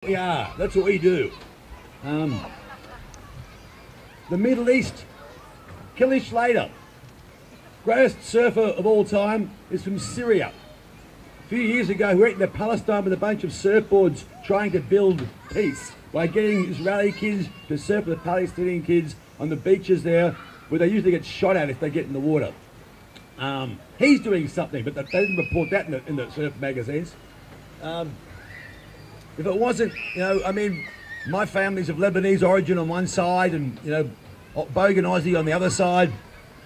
We are. That's what we do. The Middle East. Kilish Slater, greatest surfer of all time, is from Syria. A few years ago, we went to Palestine with a bunch of surfboards trying to build peace by getting Israeli kids to surf with the Palestinian kids on the beaches there, where they usually get shot at if they get in the water. He's doing something, but they didn't report that in the surf magazines. If it wasn't, my family's of Lebanese origin on one side and, Bogan Aussie on the other side.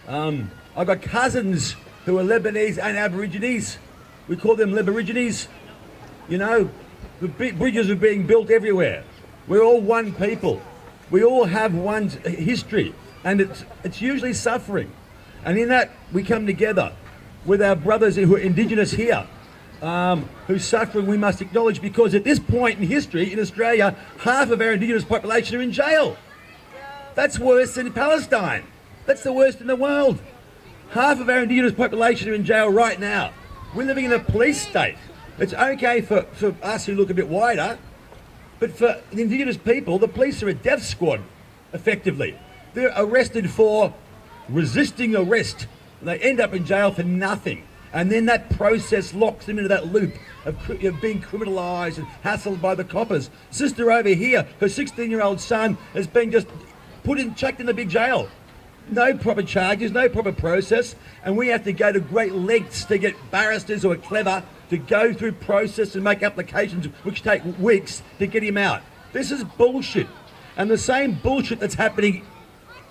I've got cousins who are Lebanese and Aborigines. We call them Leborigines. The bridges are being built everywhere. We're all one people. We all have one history, and it's usually suffering. And in that, we come together with our brothers who are Indigenous here, whose suffering we must acknowledge, because at this point in history in Australia, half of our Indigenous population are in jail. That's worse than Palestine. That's the worst in the world. Half of our Indigenous population are in jail right now. We're living in a police state. It's okay for us who look a bit wider, but for the Indigenous people, the police are a death squad, effectively. They're arrested for resisting arrest, and they end up in jail for nothing. And then that process locks them into that loop of being criminalised and hassled by the coppers. Sister over here, her 16-year-old son has been just chucked in the big jail. No proper charges, no proper process, and we have to go to great lengths to get barristers who are clever to go through process and make applications which take weeks to get him out. This is bullshit. And the same bullshit that's happening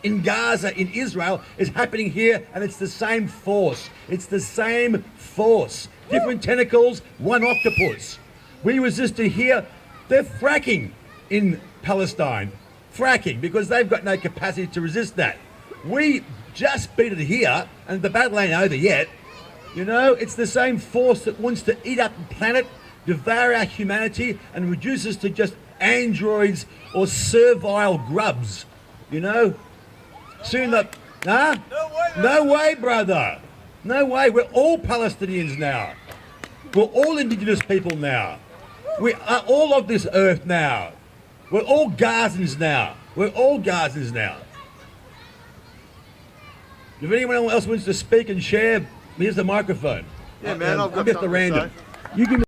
in Gaza, in Israel, is happening here, and it's the same force. It's the same force. Different tentacles, one octopus. We resisted here. They're fracking in Palestine. Fracking, because they've got no capacity to resist that. We just beat it here, and the battle ain't over yet. It's the same force that wants to eat up the planet, devour our humanity, and reduce us to just androids or servile grubs. Soon No way, brother. No way. We're all Palestinians now. We're all Indigenous people now. We are all of this earth now. We're all Gazans now. We're all Gazans now. If anyone else wants to speak and share, here's the microphone. Yeah, man, I'm just a random. You can